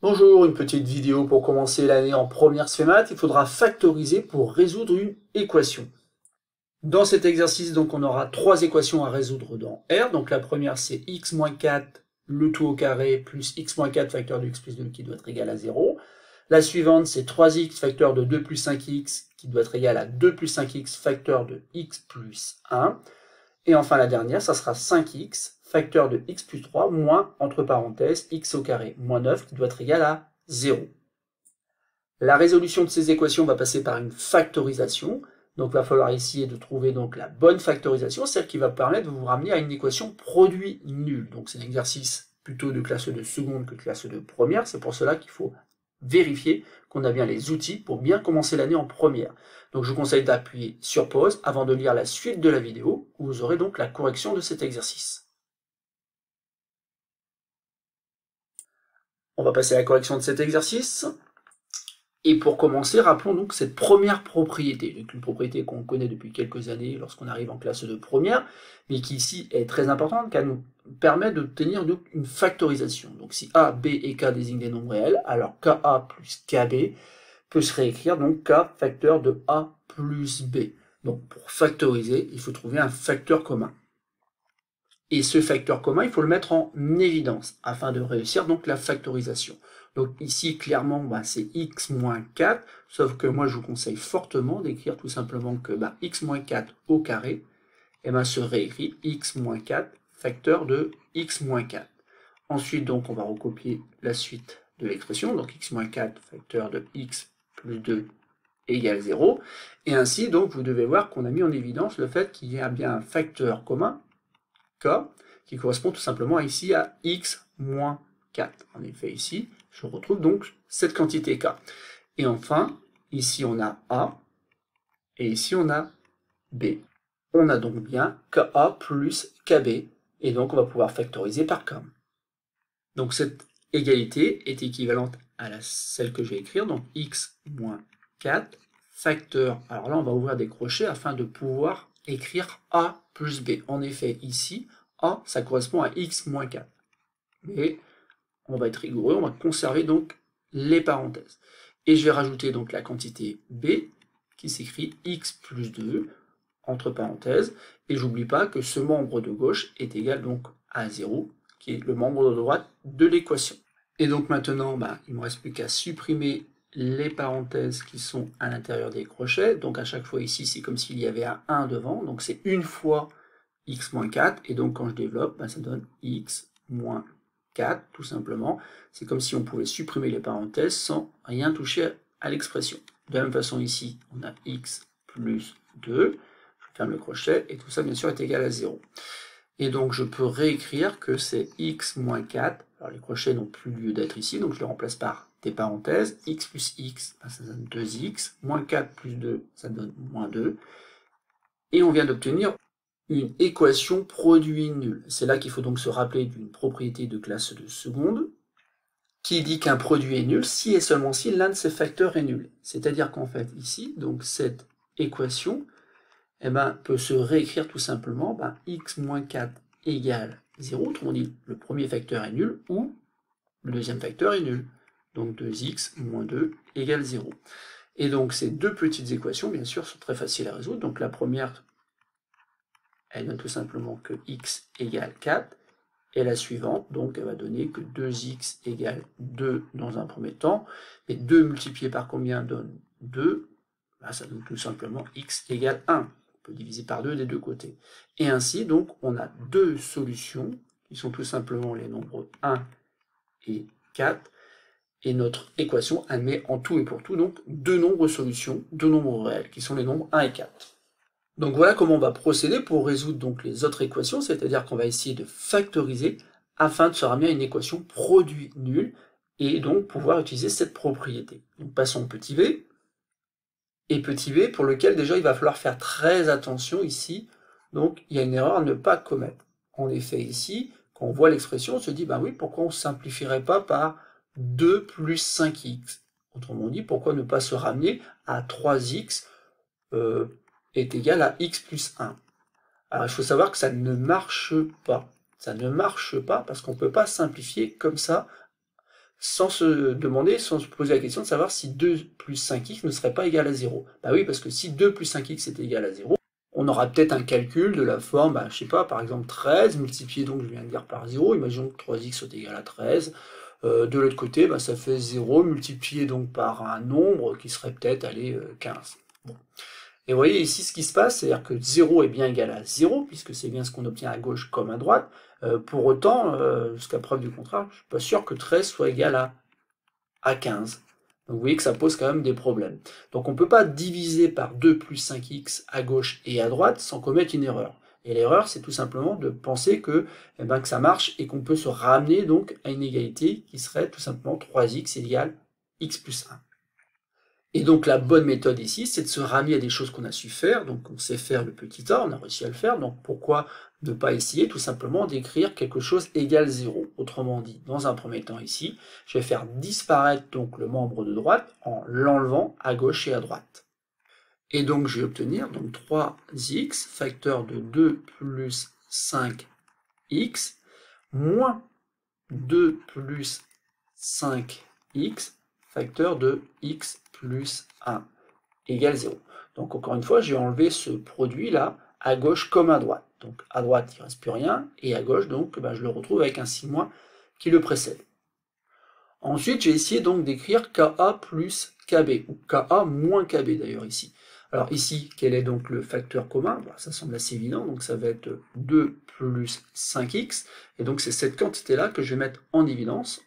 Bonjour, une petite vidéo pour commencer l'année en première SFEMAT. Il faudra factoriser pour résoudre une équation. Dans cet exercice, donc, on aura trois équations à résoudre dans R. Donc la première, c'est x-4, le tout au carré, plus x-4 facteur de x plus 2 qui doit être égal à 0. La suivante, c'est 3x facteur de 2 plus 5x qui doit être égal à 2 plus 5x facteur de x plus 1. Et enfin la dernière, ça sera 5x facteur de x plus 3 moins, entre parenthèses, x au carré moins 9 qui doit être égal à 0. La résolution de ces équations va passer par une factorisation. Donc il va falloir essayer de trouver donc la bonne factorisation, celle qui va permettre de vous ramener à une équation produit nul. Donc c'est un exercice plutôt de classe de seconde que de classe de première. C'est pour cela qu'il faut vérifier qu'on a bien les outils pour bien commencer l'année en première. Donc je vous conseille d'appuyer sur pause avant de lire la suite de la vidéo, où vous aurez donc la correction de cet exercice. On va passer à la correction de cet exercice. Et pour commencer, rappelons donc cette première propriété, donc une propriété qu'on connaît depuis quelques années lorsqu'on arrive en classe de première, mais qui ici est très importante car nous permet d'obtenir donc une factorisation. Donc si A, B et K désignent des nombres réels, alors KA plus KB peut se réécrire donc K facteur de A plus B. Donc pour factoriser, il faut trouver un facteur commun. Et ce facteur commun, il faut le mettre en évidence afin de réussir donc la factorisation. Donc ici, clairement, c'est x moins 4, sauf que moi, je vous conseille fortement d'écrire tout simplement que x moins 4 au carré se réécrit x moins 4 facteur de x moins 4. Ensuite, donc, on va recopier la suite de l'expression, donc x moins 4 facteur de x plus 2 égale 0. Et ainsi, donc, vous devez voir qu'on a mis en évidence le fait qu'il y a bien un facteur commun, K, qui correspond tout simplement ici à x moins 4. En effet, ici, je retrouve donc cette quantité K. Et enfin, ici on a A, et ici on a B. On a donc bien KA plus KB, et donc on va pouvoir factoriser par K. Donc cette égalité est équivalente à celle que je vais écrire, donc x moins 4 facteur. Alors là, on va ouvrir des crochets afin de pouvoir écrire A plus B. En effet, ici, A, ça correspond à x moins 4. Mais on va être rigoureux, on va conserver donc les parenthèses. Et je vais rajouter donc la quantité B, qui s'écrit x plus 2, entre parenthèses, et j'oublie pas que ce membre de gauche est égal donc à 0, qui est le membre de droite de l'équation. Et donc maintenant, il ne me reste plus qu'à supprimer les parenthèses qui sont à l'intérieur des crochets. Donc à chaque fois ici, c'est comme s'il y avait un 1 devant, donc c'est une fois x moins 4, et donc quand je développe, ça donne x moins 4, tout simplement. C'est comme si on pouvait supprimer les parenthèses sans rien toucher à l'expression. De la même façon ici, on a x plus 2, je ferme le crochet, et tout ça bien sûr est égal à 0. Et donc je peux réécrire que c'est x moins 4, alors les crochets n'ont plus lieu d'être ici, donc je les remplace par des parenthèses, x plus x, ça donne 2x, moins 4 plus 2, ça donne moins 2, et on vient d'obtenir une équation produit nul. C'est là qu'il faut donc se rappeler d'une propriété de classe de seconde, qui dit qu'un produit est nul si et seulement si l'un de ses facteurs est nul. C'est-à-dire qu'en fait ici, donc cette équation, peut se réécrire tout simplement, x moins 4 égale 0, autrement dit, le premier facteur est nul, ou le deuxième facteur est nul. Donc 2x moins 2 égale 0. Et donc ces deux petites équations, bien sûr, sont très faciles à résoudre. Donc la première, elle donne tout simplement que x égale 4, et la suivante, donc, elle va donner que 2x égale 2 dans un premier temps, et 2 multiplié par combien donne 2, ça donne tout simplement x égale 1. On peut diviser par 2 des deux côtés. Et ainsi, donc, on a deux solutions, qui sont tout simplement les nombres 1 et 4, et notre équation admet en tout et pour tout, donc, deux nombres solutions, deux nombres réels, qui sont les nombres 1 et 4. Donc voilà comment on va procéder pour résoudre donc les autres équations, c'est-à-dire qu'on va essayer de factoriser afin de se ramener à une équation produit nul et donc pouvoir utiliser cette propriété. Donc passons au petit b. Et petit b pour lequel déjà il va falloir faire très attention ici, donc il y a une erreur à ne pas commettre. En effet ici, quand on voit l'expression, on se dit oui, pourquoi on ne simplifierait pas par 2 plus 5x? Autrement dit, pourquoi ne pas se ramener à 3x est égal à x plus 1. Alors il faut savoir que ça ne marche pas. Ça ne marche pas parce qu'on ne peut pas simplifier comme ça sans se demander, sans se poser la question de savoir si 2 plus 5x ne serait pas égal à 0. Bah oui, parce que si 2 plus 5x est égal à 0, on aura peut-être un calcul de la forme, bah, je sais pas, par exemple 13, multiplié donc, je viens de dire, par 0, imaginons que 3x soit égal à 13. De l'autre côté, bah, ça fait 0 multiplié donc par un nombre qui serait peut-être, allez, 15. Bon. Et vous voyez ici ce qui se passe, c'est-à-dire que 0 est bien égal à 0, puisque c'est bien ce qu'on obtient à gauche comme à droite. Pour autant, jusqu'à preuve du contraire, je ne suis pas sûr que 13 soit égal à 15. Donc vous voyez que ça pose quand même des problèmes. Donc on ne peut pas diviser par 2 plus 5x à gauche et à droite sans commettre une erreur. Et l'erreur, c'est tout simplement de penser que, que ça marche et qu'on peut se ramener donc à une égalité qui serait tout simplement 3x égale x plus 1. Et donc la bonne méthode ici, c'est de se ramener à des choses qu'on a su faire. Donc on sait faire le petit a, on a réussi à le faire. Donc pourquoi ne pas essayer tout simplement d'écrire quelque chose égal 0. Autrement dit, dans un premier temps ici, je vais faire disparaître donc le membre de droite en l'enlevant à gauche et à droite. Et donc je vais obtenir donc 3x facteur de 2 plus 5x moins 2 plus 5x facteur de x plus 1 égale 0. Donc encore une fois, j'ai enlevé ce produit-là à gauche comme à droite. Donc à droite, il ne reste plus rien, et à gauche, donc, je le retrouve avec un signe- qui le précède. Ensuite, j'ai essayé donc d'écrire Ka plus Kb, ou Ka moins Kb d'ailleurs ici. Alors ici, quel est donc le facteur commun? Ça semble assez évident, donc ça va être 2 plus 5x, et donc c'est cette quantité-là que je vais mettre en évidence,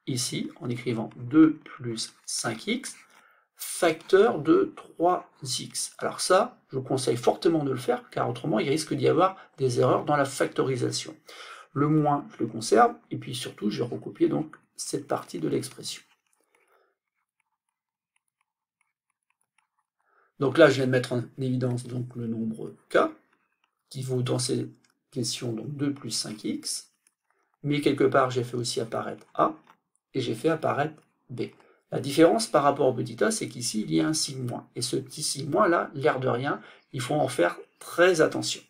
ici, en écrivant 2 plus 5x, facteur de 3x. Alors ça, je vous conseille fortement de le faire, car autrement, il risque d'y avoir des erreurs dans la factorisation. Le moins, je le conserve, et puis surtout, je vais recopier donc cette partie de l'expression. Donc là, je viens de mettre en évidence donc le nombre k, qui vaut dans ces questions donc 2 plus 5x, mais quelque part, j'ai fait aussi apparaître a, et j'ai fait apparaître b. La différence par rapport au petit a, c'est qu'ici, il y a un signe moins. Et ce petit signe moins là, l'air de rien, il faut en faire très attention.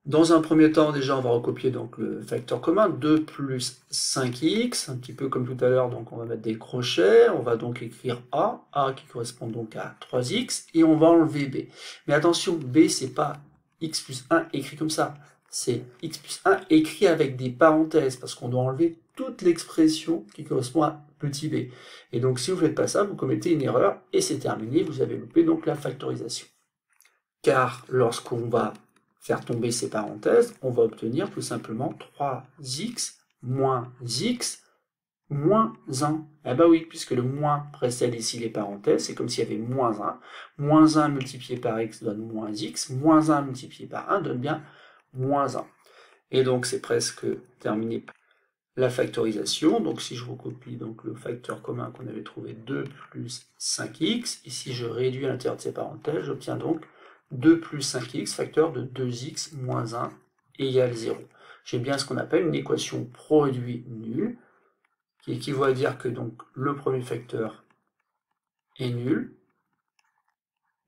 Dans un premier temps, déjà, on va recopier donc le facteur commun, 2 plus 5x, un petit peu comme tout à l'heure, donc on va mettre des crochets, on va donc écrire a qui correspond donc à 3x, et on va enlever b. Mais attention, b, c'est pas x plus 1 écrit comme ça, c'est x plus 1 écrit avec des parenthèses, parce qu'on doit enlever toute l'expression qui correspond à petit b. Et donc si vous ne faites pas ça, vous commettez une erreur, et c'est terminé, vous avez loupé donc la factorisation. Car lorsqu'on va faire tomber ces parenthèses, on va obtenir tout simplement 3x moins x moins 1. Eh bien oui, puisque le moins précède ici les parenthèses, c'est comme s'il y avait moins 1. Moins 1 multiplié par x donne moins x, moins 1 multiplié par 1 donne bien moins 1. Et donc c'est presque terminé la factorisation. Donc si je recopie donc le facteur commun qu'on avait trouvé, 2 plus 5x, ici je réduis à l'intérieur de ces parenthèses, j'obtiens donc 2 plus 5x facteur de 2x moins 1 égale 0. J'ai bien ce qu'on appelle une équation produit nul, qui équivaut à dire que donc le premier facteur est nul,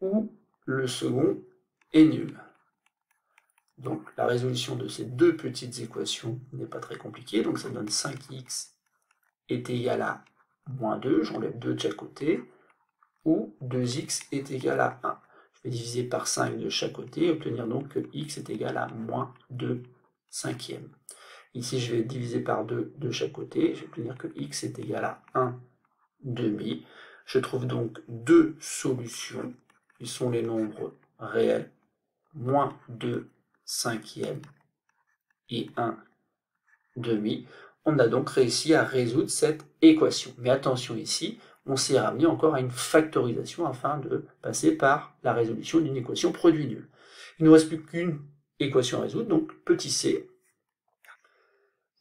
ou le second est nul. Donc la résolution de ces deux petites équations n'est pas très compliquée, donc ça donne 5x est égal à moins 2, j'enlève 2 de chaque côté, ou 2x est égal à 1. Je vais diviser par 5 de chaque côté et obtenir donc que x est égal à moins 2 cinquièmes. Ici, je vais diviser par 2 de chaque côté, je vais obtenir que x est égal à 1 demi. Je trouve donc deux solutions, qui sont les nombres réels, moins 2 cinquièmes et 1 demi. On a donc réussi à résoudre cette équation. Mais attention ici, on s'est ramené encore à une factorisation afin de passer par la résolution d'une équation produit nul. Il ne nous reste plus qu'une équation à résoudre, donc petit c.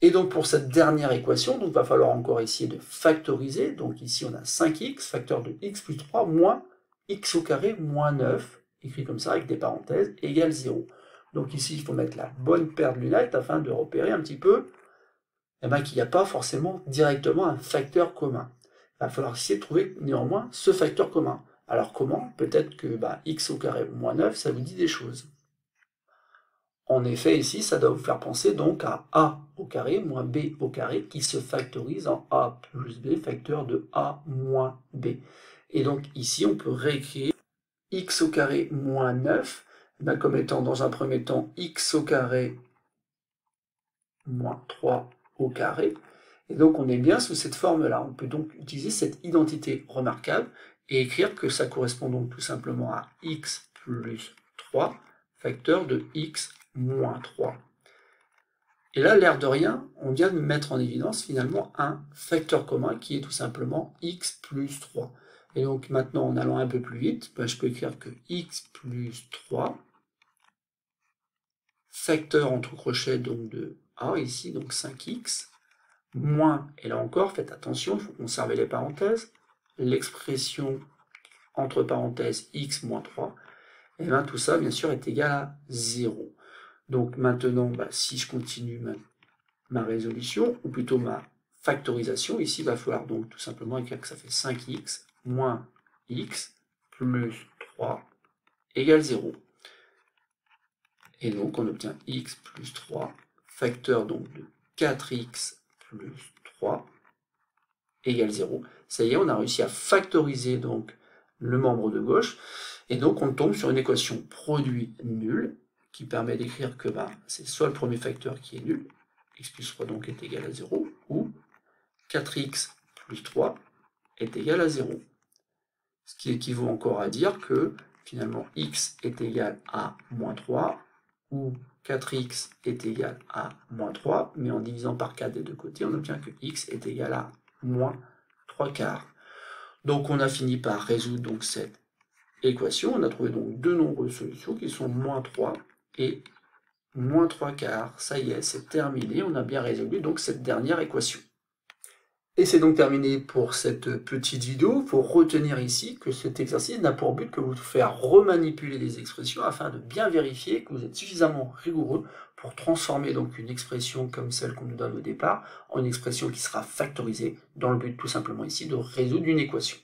Et donc pour cette dernière équation, il va falloir encore essayer de factoriser. Donc ici on a 5x, facteur de x plus 3, moins x au carré moins 9, écrit comme ça avec des parenthèses, égale 0. Donc ici il faut mettre la bonne paire de lunettes afin de repérer un petit peu qu'il n'y a pas forcément directement un facteur commun. Il va falloir essayer de trouver néanmoins ce facteur commun. Alors comment? Peut-être que x au carré moins 9, ça vous dit des choses. En effet, ici, ça doit vous faire penser donc à a au carré moins b au carré qui se factorise en a plus b facteur de a moins b. Et donc ici, on peut réécrire x au carré moins 9 comme étant dans un premier temps x au carré moins 3 au carré. Et donc on est bien sous cette forme-là. On peut donc utiliser cette identité remarquable et écrire que ça correspond donc tout simplement à x plus 3 facteur de x moins 3. Et là, l'air de rien, on vient de mettre en évidence finalement un facteur commun qui est tout simplement x plus 3. Et donc maintenant, en allant un peu plus vite, je peux écrire que x plus 3 facteur entre crochets donc de a ici, donc 5x, moins, et là encore, faites attention, il faut conserver les parenthèses, l'expression entre parenthèses x moins 3, et bien tout ça, bien sûr, est égal à 0. Donc maintenant, si je continue ma résolution, ou plutôt ma factorisation, ici, il va falloir donc tout simplement écrire que ça fait 5x moins x plus 3 égale 0. Et donc on obtient x plus 3, facteur donc de 4x plus 3 égale 0. Ça y est, on a réussi à factoriser donc le membre de gauche, et donc on tombe sur une équation produit nul, qui permet d'écrire que c'est soit le premier facteur qui est nul, x plus 3 donc est égal à 0, ou 4x plus 3 est égal à 0. Ce qui équivaut encore à dire que finalement x est égal à moins 3, ou 4x est égal à moins 3, mais en divisant par 4 des deux côtés, on obtient que x est égal à moins 3 quarts. Donc on a fini par résoudre donc cette équation. On a trouvé donc deux nombreuses solutions qui sont moins 3 et moins 3 quarts. Ça y est, c'est terminé. On a bien résolu donc cette dernière équation. Et c'est donc terminé pour cette petite vidéo. Il faut retenir ici que cet exercice n'a pour but que vous faire remanipuler les expressions afin de bien vérifier que vous êtes suffisamment rigoureux pour transformer donc une expression comme celle qu'on nous donne au départ en une expression qui sera factorisée dans le but tout simplement ici de résoudre une équation.